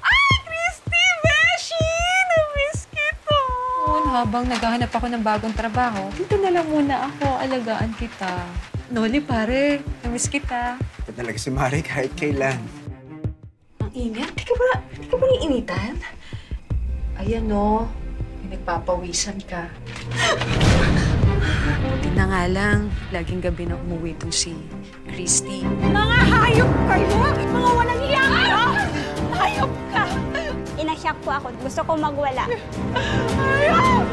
Ay, Christy! Beshi! Na-miss kita! Habang naghahanap ako ng bagong trabaho, dito na lang muna ako. Alagaan kita. Noli, pare. Na-miss kita. Ito talaga si Mari kahit kailan. Ang init? Di ka ba iinitan? Ayan, no. May nagpapawisan ka. Buti na nga lang, laging gabi na umuwi itong si Christy. Mga hayop kayo! Mga walang iya kayo! Hayop ka! Inasyak po ako. Gusto ko magwala. Hayop!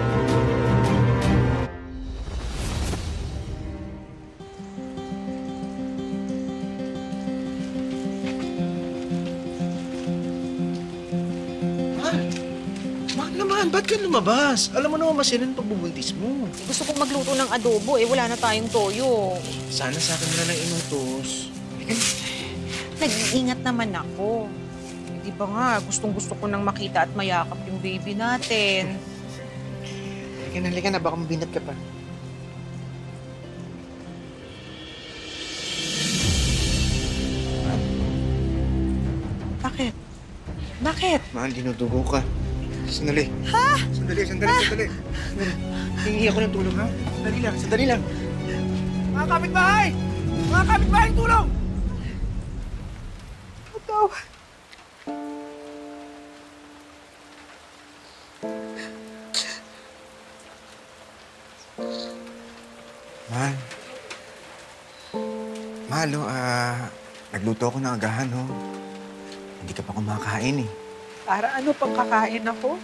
Mahal naman, ba't ka lumabas? Alam mo naman masinin ang pagbubuntis mo. Gusto kong magluto ng adobo eh. Wala na tayong toyo. Sana sa akin mo na lang inutos. Nag-iingat naman ako. Di ba nga, gustong-gusto ko nang makita at mayakap yung baby natin. Halika na, baka mabinat ka pa. Bakit? Bakit? Mahal, dinudugo ka. Sandali. Ha? Sandali. Hingi ako ng tulong, ha? Sandali lang. Mga kapitbahay! Mga kapitbahay, tulong! Ikaw. Mahal, nagluto ako ng agahan, ho. Hindi ka pa kumakain, eh. Para ano pang kakain ako?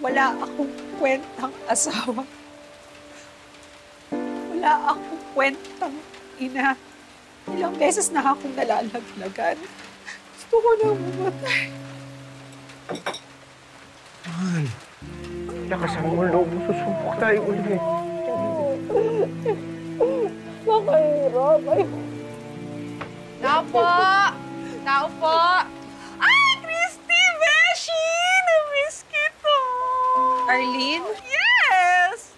Wala akong kwentang asawa. Wala akong kwentang ina. Ilang beses na akong nalalaglagan. Gusto ko na mamatay. Mahal, lakas ang loob mo. Susubok tayo ulit. Nakahirap. Tao po! Ay, Christy! Beshi! Na-miss kita! Arlene? Yes!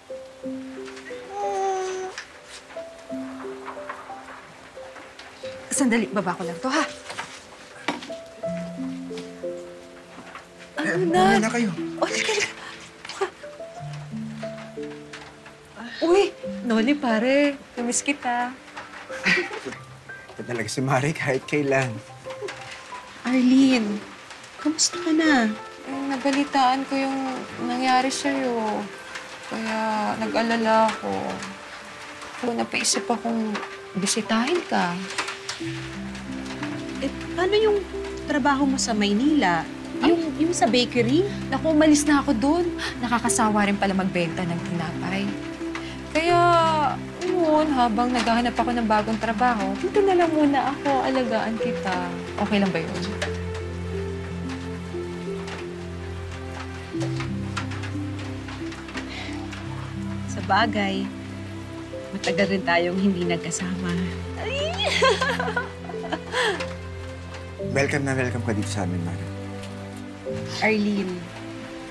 Sandali, baba ko lang to, ha? Ano na? Ano na kayo? Halika. Uy, Noli, pare. Na-miss kita. Ito talaga si Mari kahit kailan. Arlene, kamusta ka na? Nabalitaan ko yung nangyari sa'yo. Kaya nag-alala ako. Kung napaisip akong bisitahin ka. Eh, paano yung trabaho mo sa Maynila? Yung sa bakery? Naku, umalis na ako doon. Nakakasawa rin pala magbenta ng tinapay. Kaya, yun, habang naghahanap ako ng bagong trabaho, dito na lang muna ako. Alagaan kita. Okay lang ba yun? Sa bagay, matagal rin tayong hindi nagkasama. Welcome ka dito sa amin, Mari. Arlene,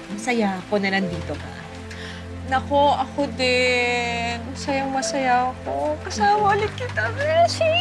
masaya ako na nandito ka. Nako, ako din. Masayang-masaya ako. Kasama ulit kita, Beshi!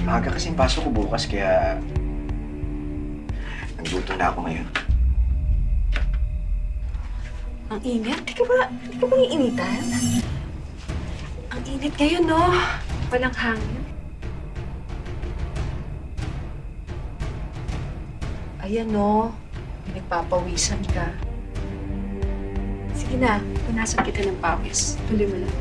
Maaga kasing pasok ko bukas, kaya nagluto na ako ngayon. Ang init? Di ka ba iinitan? Ang init ngayon, no? Walang hangin. Ayan, no? May nagpapawisan ka. Sige na, punasan kita ng pawis. Tuloy mo lang.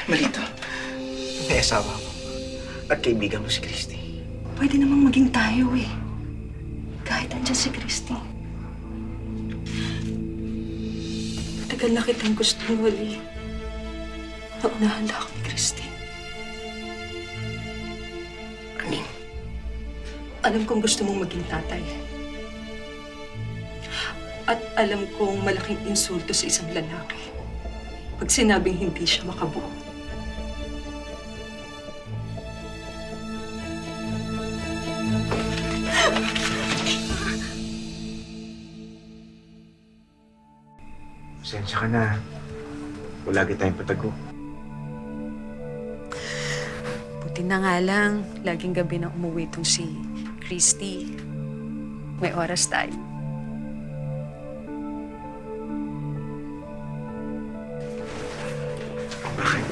Malito. May asawa mo. At kaibigan mo si Christy. Pwede namang maging tayo eh. Kahit andyan si Christy. Tagal na kitang gusto, Wally. Naunahan na ako ni Christy. Aning, Alam kong gusto mong maging tatay. At alam kong malaking insulto sa isang lalaki pag sinabing hindi siya makabuo. pasensya ka na. Wala tayong patago. Buti na nga lang, laging gabi na umuwi itong si Christy. May oras tayo. Bakit?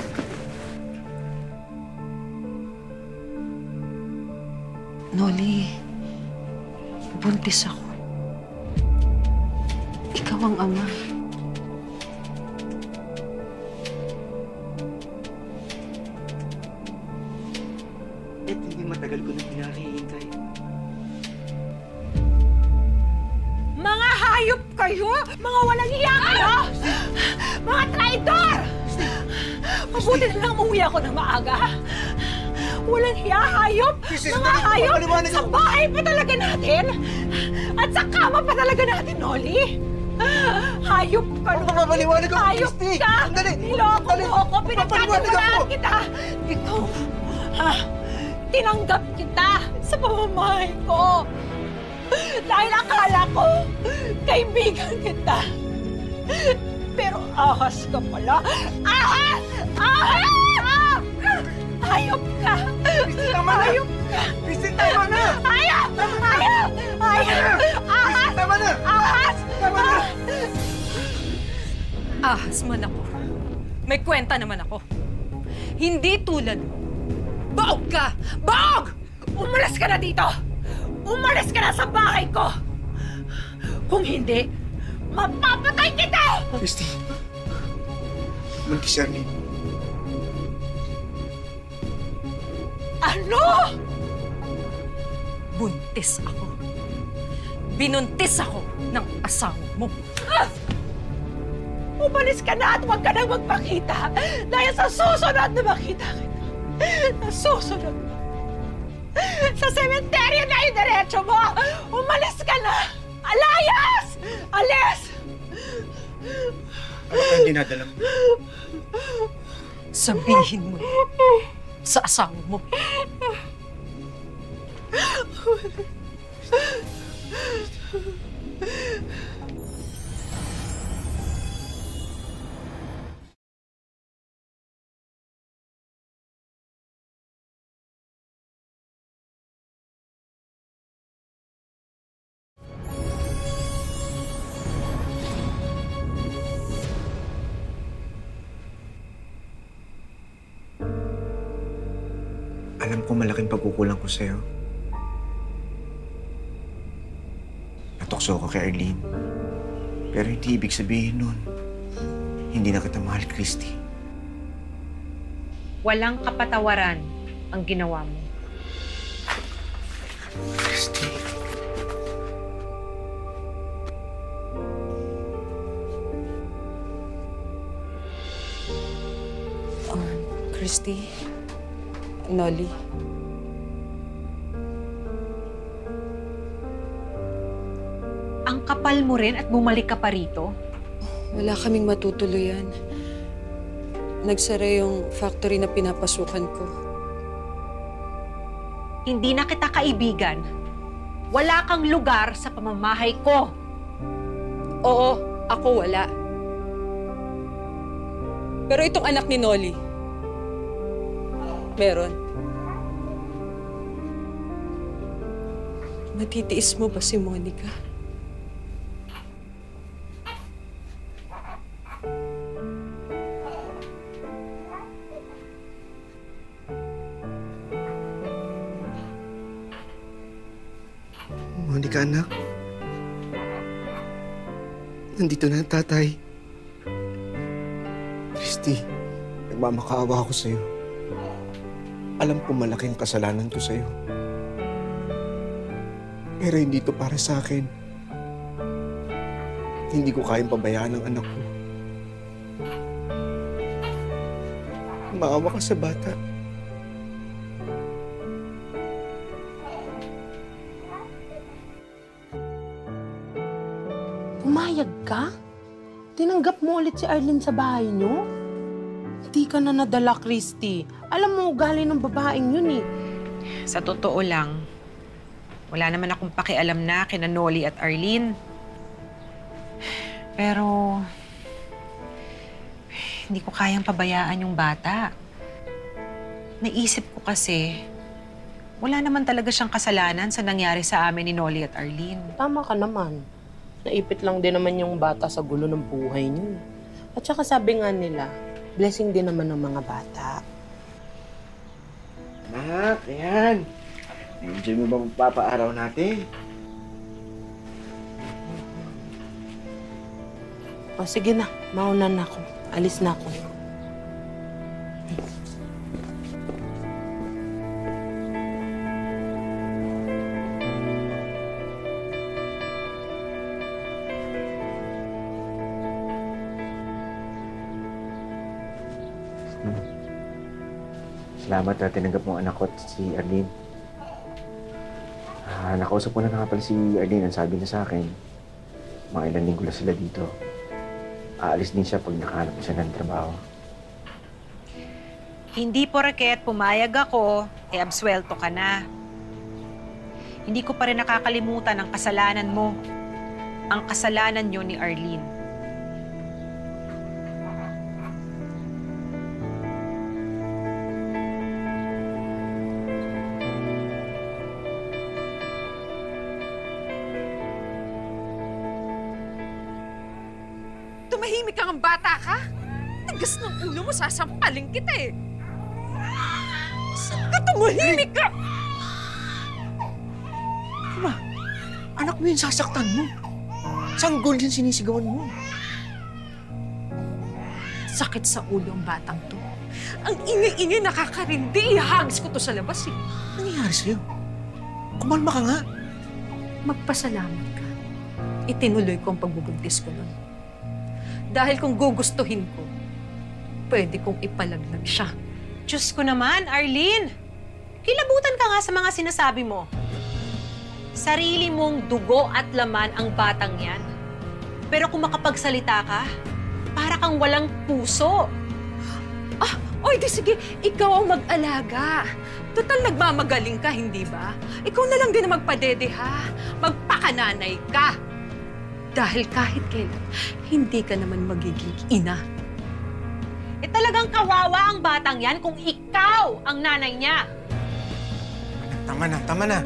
Noli, buntis ako. Ikaw ang ama. At hindi matagal ko na pinakihintay. Mga hayop kayo! Mga walang hiya kayo! Mga traidor! Mabuti na lang umuwi ako ng maaga. Walang hiya, hayop! Mga hayop! Sa bahay pa talaga natin! At sa kama pa talaga natin, Noli! Hayop ka! Papaliwanag ako, Hayop Christy! ka! Sandali! Niloko mo ako! Pinagkatiwalaan ako! kita! Ikaw, tinanggap kita sa pamamahay ko! Dahil akala ko, kaibigan kita. Pero ahas ka pala. Ahas! Ahas! Hayop ka! Tama na! Hayop ka! Christy, tama na! Hayop! Hayop! Hayop! Ahas! Tama na! Ahas! Tama na! Ahas man ako. May kwenta naman ako. Hindi tulad mo. Baog ka! Baog! Umalis ka na dito! Umalis ka na sa bahay ko! Kung hindi, mapapatay kita! Christy. Buntis Arlene. Ano? Buntis ako. Binuntis ako ng asawa mo. Umalis ka na at huwag ka nang magpakita dahil sa susunod na makita kita. Sa susunod sa sementeryo na yung diretso mo! Umalis ka na! Alayas! Alis! Ano kang dinadala mo? Sabihin mo sa asawa mo. Alam ko malaking pagkukulang ko sa'yo. Natukso ko kay Arlene. Pero hindi ibig sabihin nun, hindi na kita mahal, Christy. Walang kapatawaran ang ginawa mo. Christy. Christy, Noli. Ang kapal mo rin at bumalik ka pa rito? Wala kaming matutuluyan. Nagsara yung factory na pinapasukan ko. Hindi na kita kaibigan. Wala kang lugar sa pamamahay ko. Oo, ako wala. Pero itong anak ni Noli, meron. Matitiis mo ba si Monica? Halika, anak. Nandito na ang tatay. Christy, nagmamakaawa ako sa'yo. Alam ko malaking kasalanan to sa'yo. Pero hindi to para sa akin. Hindi ko kayang pabayaan ang anak ko. Maawa ka sa bata. Pumayag ka? Tinanggap mo ulit si Arlene sa bahay niyo? Hindi ka na nadala, Christy. Alam mo, ugali ng babaeng yun eh. Sa totoo lang, wala naman akong pakialam na kina Noli at Arlene. Pero, hindi ko kayang pabayaan yung bata. Naisip ko kasi, wala naman talaga siyang kasalanan sa nangyari sa amin ni Noli at Arlene. Tama ka naman. Naipit lang din naman yung bata sa gulo ng buhay niyo. At saka sabi nga nila, blessing din naman ng mga bata. Anak, ayan. Enjoy mo ba magpapaaraw natin? O sige na, mauna na ako. Alis na ako. Salamat na tinanggap mong anak ko at si Arlene. Nakausap ko na nga pala si Arlene. Ang sabi niya sa akin, mga ilang linggo lang sila dito. Aalis din siya pag nakahanap siya ng trabaho. Hindi porket pumayag ako, absuelto ka na. Hindi ko pa rin nakakalimutan ang kasalanan mo. Ang kasalanan niyo ni Arlene. Tumahimik kang bata ka? Tigas ng ulo mo, sasampalin kita eh. Saan ka tumahimik ka? Ma, anak mo yun sasaktan mo. Sanggol yan sinisigawan mo. Sakit sa ulo ang batang to. Ang ingay-ingay nakakarindi. Ihagis ko to sa labas eh. Ano nangyayari sa'yo? Kumalma ka nga. Magpasalamat ka. Itinuloy ko ang pagbubuntis ko nun. Dahil kung gugustuhin ko, pwede kong ipalaglag siya. Diyos ko naman, Arlene! Kilabutan ka nga sa mga sinasabi mo. Sarili mong dugo at laman ang batang yan. Pero kung makapagsalita ka, para kang walang puso. Oy, di sige, ikaw ang mag-alaga. Total, nagmamagaling ka, hindi ba? Ikaw na lang din ang magpadede, ha? Magpakananay ka. Dahil kahit kailan, hindi ka naman magiging ina. Talagang kawawa ang batang yan kung ikaw ang nanay niya. Tama na, tama na.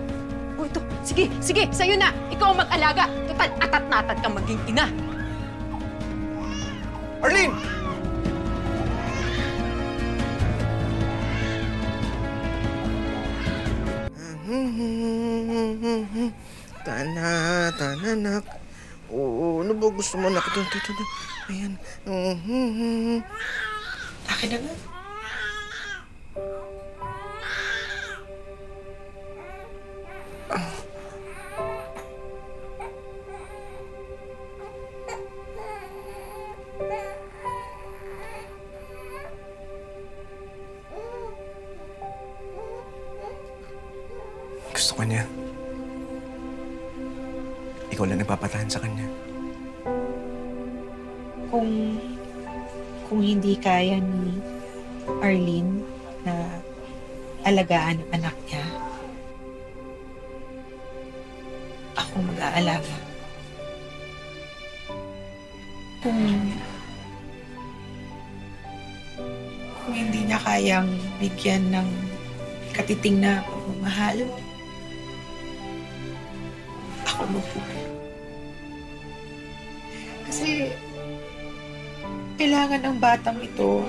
O ito, sige, sa'yo na. Ikaw ang mag-alaga. Total, atat na atat kang maging ina. Arlene! Tananak. Oo, ano ba gusto mo, anak? Ito. Ayan. Akin na nga. Gusto ko niya. Ikaw lang nagpapatahan sa kanya. Kung hindi kaya ni Arlene na alagaan ang anak niya, ako mag-aalaga. Kung hindi niya kayang bigyan ng katiting na pagmamahal, ako magpupulong. Kasi kailangan ng batang ito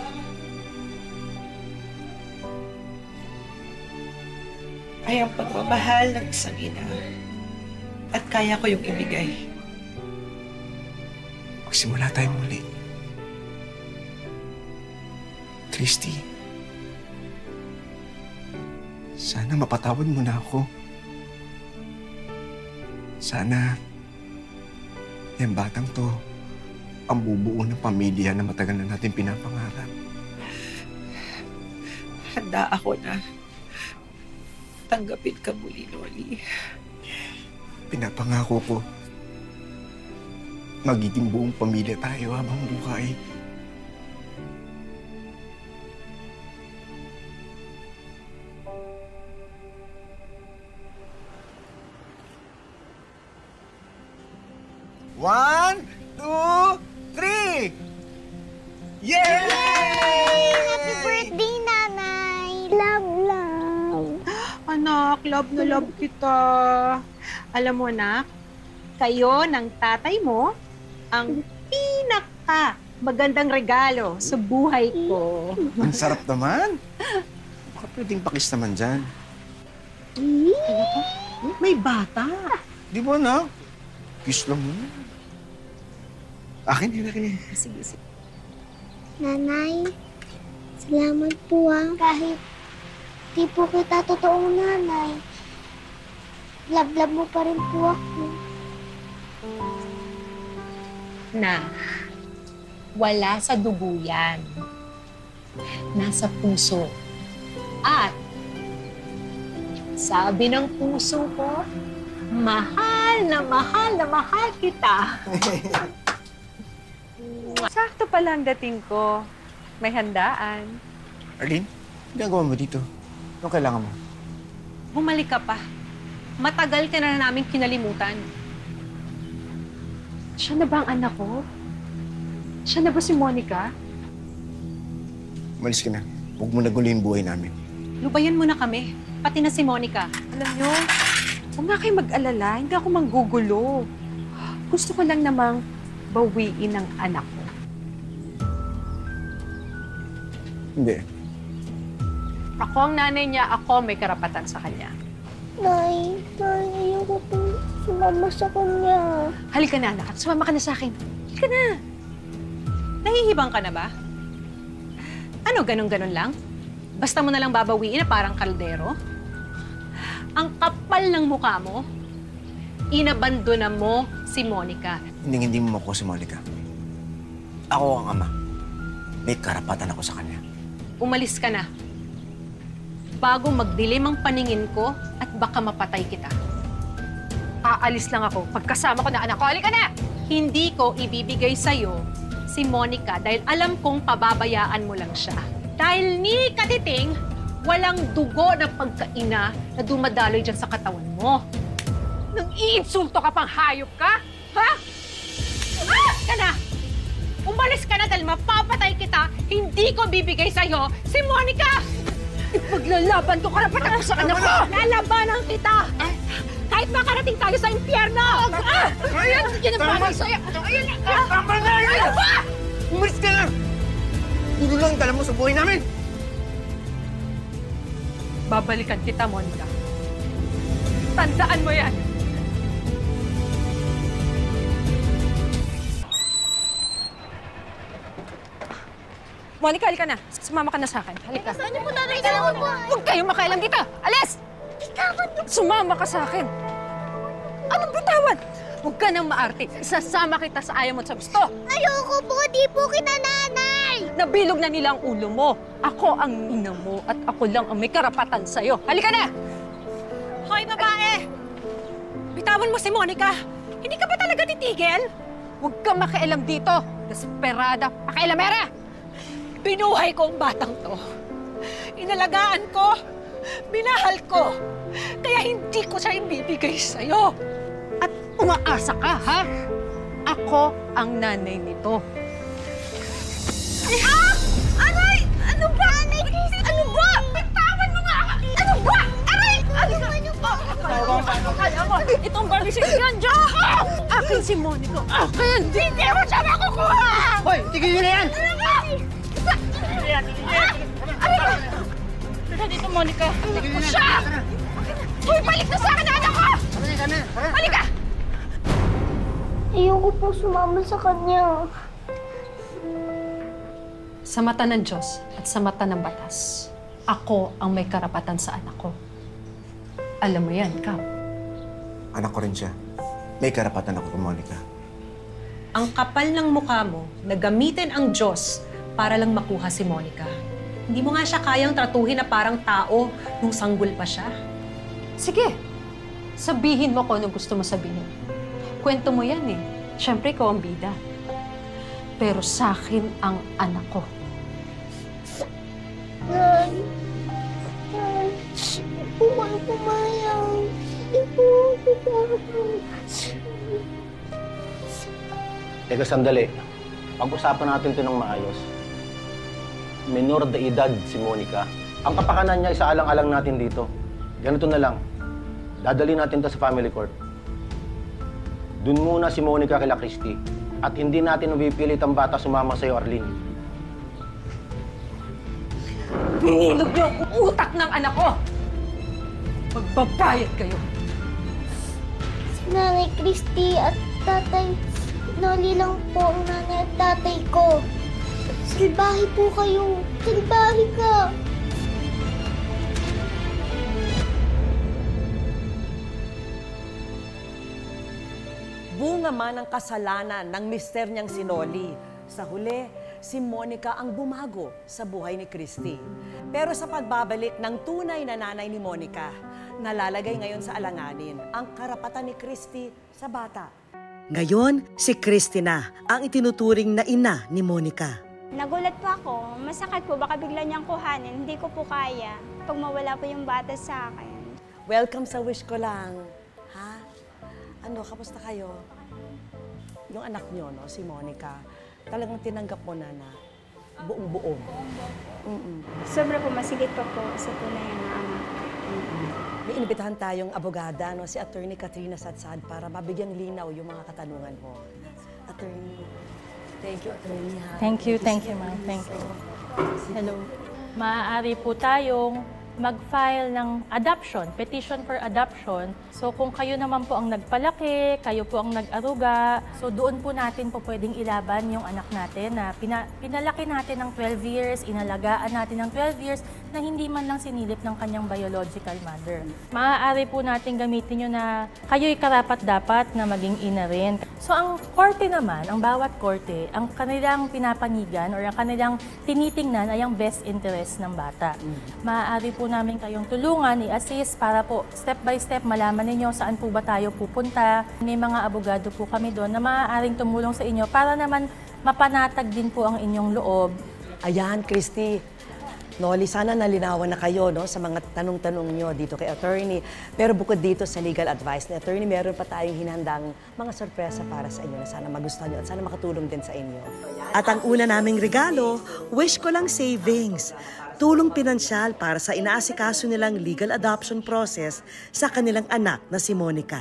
ay ang pagmamahal ng isang ina. At kaya ko yung ibigay. Magsimula tayo muli. Christy, sana mapatawad mo na ako. Sana yung batang to ang bubuo ng pamilya na matagal na natin pinapangarap. Handa ako na tanggapin ka muli, Loli. Pinapangako ko, magiging buong pamilya tayo habang buhay. One, two, three! Yay! Happy birthday, Nanay! Love, love! Anak, love na love kita. Alam mo, anak, kayo ng tatay mo ang magandang regalo sa buhay ko. Ang sarap naman. Baka pwedeng pakis naman dyan. May bata. Di ba, na? Kiss lang mo. Akin, akin. Sige, sige. Nanay, salamat po kahit di po kita totoong nanay. Love mo pa rin po ako. Na, wala sa dugo yan. Nasa puso. At, sabi ng puso ko, mahal na mahal na mahal kita. Sakto pala ang dating ko. May handaan. Arlene, ginagawa mo dito? Anong kailangan mo? Bumalik ka pa. Matagal ka na namin kinalimutan. Siya na ba ang anak ko? Siya na ba si Monica? Umalis ka na. Huwag mo nagulo yung buhay namin. Lubayan mo na kami. Pati na si Monica. Alam nyo, huwag nga kayo mag-alala. Hindi ako manggugulo. Gusto ko lang namang bawiin ang anak ko. Hindi. Ako ang nanay niya. Ako may karapatan sa kanya. Nay, ayoko po sumama sa kanya. Halika na, anak. Sumama ka na sa akin. Halika na. Nahihibang ka na ba? Ano, ganun-ganun lang? Basta mo na lang babawiin na parang kaldero? Ang kapal ng mukha mo, inabandona mo si Monica. Hindi mo ako si Monica. Ako ang ama. May karapatan ako sa kanya. Umalis ka na. Bago magdilim ang paningin ko at baka mapatay kita. Aalis lang ako pagkasama ko na anak ko. Halika na! Hindi ko ibibigay sa'yo si Monica dahil alam kong pababayaan mo lang siya. Dahil ni Katiting, walang dugo na pagkaina na dumadaloy dyan sa katawan mo. Nang iinsulto ka pang hayop ka? Ha? Umalis ka na! Umalis ka na dahil mapapatay kita, hindi ko bibigay sa'yo si Monica! Ipaglalaban ko karapatan ko sa anak ko! Lalabanan kita! Kahit makarating tayo sa impyerno! Ayan! Yan ang bagay sa'yo! Ayan! Tama na yun! Ano ba? Umalis ka na! Puro lang dala mo sa buhay namin! Babalikan kita, Monica. Tandaan mo yan! Monica, halika na. Sumama ka na sa akin. Halika. Ano po, nanay? Salamat po. Huwag kayong makailang dito! Alis! Sumama ka sa akin! Anong bitawan? Huwag ka nang maarte. Isasama kita sa ayaw mo at sa gusto. Ayoko po, di po kita nanay. Nabilog na nila ang ulo mo. Ako ang ina mo at ako lang ang may karapatan sa'yo. Halika na! Hoy, babae! Bitawan mo si Monica! Hindi ka ba talaga titigil? Huwag kang makialam dito. Desperada, pakialamera! Binuhay ko ang batang to. Inalagaan ko. Minahal ko. Kaya hindi ko siya ibibigay sa'yo. At umaasa ka, ha? Ako ang nanay nito. Ah! Aray! Ano ba? Ano ba? Bitawan mo nga ako! Ano ba? Aray! Ano ba? Kaya mo, itong balisig yan, Diyan! Akin si Monica. Akin! Hindi mo siya makukuha! Hoy! Tigil nyo na yan! Ano ba? Tara dito, Monica. Siya! Uy, balik na sa akin, anak ko! Tara na! Halika! Ayoko po sumama sa kanya. Sa mata ng Diyos at sa mata ng batas, ako ang may karapatan sa anak ko. Alam mo yan, Kap. Anak ko rin siya. May karapatan ako kay Monica. Ang kapal ng mukha mo na gamitin ang Diyos para lang makuha si Monica. Hindi mo nga siya kayang tratuhin na parang tao nung sanggol pa siya. Sige, sabihin mo kung ano gusto mo sabihin. Kwento mo yan eh. Siyempre, ikaw ang bida. Pero sa akin ang anak ko. Nay, hindi po kayo pumayag. Hindi po ako pumayag. Teka, sandali. Pag-usapan natin ito ng maayos. Menor de edad si Monica. Ang kapakanan niya, isaalang-alang natin dito. Ganito na lang. Dadali natin ito sa family court. Doon muna si Monica kila Christy. At hindi natin mapipilit ang bata sumama sa'yo, Arlene. Hinilog niyo ang utak ng anak ko! Magbabayad kayo! Si Nanay Christy at Tatay Noli lang po ang nanay at tatay ko. Salbahe po kayo. Salbahe ka. Bunga man ang kasalanan ng mister niyang si Noli. Sa huli, si Monica ang bumago sa buhay ni Christy. Pero sa pagbabalik ng tunay na nanay ni Monica, nalalagay ngayon sa alanganin ang karapatan ni Christy sa bata. Ngayon, si Christy na ang itinuturing na ina ni Monica. Nagulat po ako. Masakit po. Baka bigla niyang kuhanin. Hindi ko po kaya. Pag mawala po yung bata sa akin. Welcome sa Wish Ko Lang. Ha? Ano, kamusta kayo? Yung anak niyo, no, si Monica, talagang tinanggap mo na buong-buo. Sobra po. Masigit pa po sa tunay na anak. May inibitahan tayong abogada, no, si Attorney Katrina Sadsad, para mabigyang linaw yung mga katanungan mo. Attorney, thank you, Attorney. Thank you, ma'am. Thank you. Hello. Maaari po tayong mag-file ng adoption, petition for adoption. So kung kayo naman po ang nagpalaki, kayo po ang nag-aruga, so doon po natin po pwedeng ilaban yung anak natin na pinalaki natin ng 12 years, inalagaan natin ng 12 years na hindi man lang sinilip ng kanyang biological mother. Maaari po natin gamitin yun na kayo'y karapat-dapat na maging ina rin. So ang korte naman, ang bawat korte, ang kanilang pinapanigan or ang kanilang tinitingnan ay ang best interest ng bata. Maaari po namin kayong tulungan, i-assist para po step by step malaman ninyo saan po ba tayo pupunta. May mga abogado po kami doon na maaaring tumulong sa inyo para naman mapanatag din po ang inyong loob. Ayan, Christy. Noli, sana nalinawan na kayo, no, sa mga tanong-tanong nyo dito kay Attorney. Pero bukod dito sa legal advice ni Attorney, meron pa tayong hinandang mga sorpresa para sa inyo na sana magustuhan nyo at sana makatulong din sa inyo. At ang una naming regalo, Wish Ko Lang Savings. Tulong pinansyal para sa inaasikaso nilang legal adoption process sa kanilang anak na si Monica.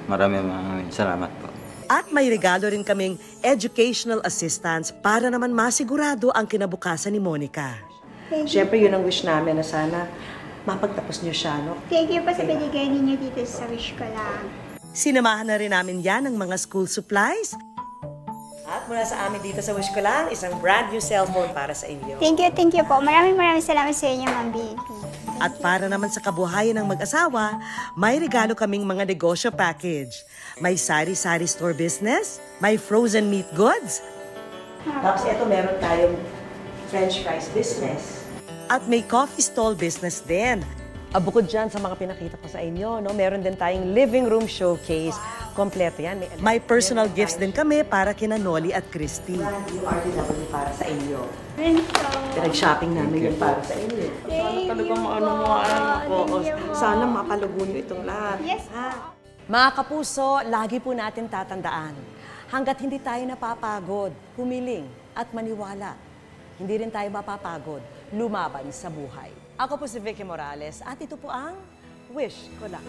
Maraming salamat po. At may regalo rin kaming educational assistance para naman masigurado ang kinabukasan ni Monica. Siyempre, yun ang wish namin na sana mapagtapos niyo siya, no? Thank you po sa binigay ninyo dito sa Wish Ko Lang. Sinamahan na rin namin yan ng mga school supplies. At mula sa amin dito sa Wish Ko Lang, isang brand new cellphone para sa inyo. Thank you po. Maraming salamat sa inyo, Ma'am Baby. At para naman sa kabuhayan ng mag-asawa, may regalo kaming mga negosyo package. May sari-sari store business, may frozen meat goods, Tapos ito, meron tayong French fries business. At may coffee stall business din. Bukod dyan sa mga pinakita ko sa inyo, no, meron din tayong living room showcase. Kompleto yan. May personal gifts din kami para kina Noli at Christy. Yung RTW para sa inyo. Pinag-shopping namin yun para sa inyo. Sana talagang maano mga anak ko. Sana mapalugo nyo itong lahat. Yes. Ha? Mga kapuso, lagi po natin tatandaan. Hanggat hindi tayo napapagod, humiling at maniwala, hindi rin tayo mapapagod lumaban sa buhay. Ako po si Vicky Morales at ito po ang Wish Ko Lang.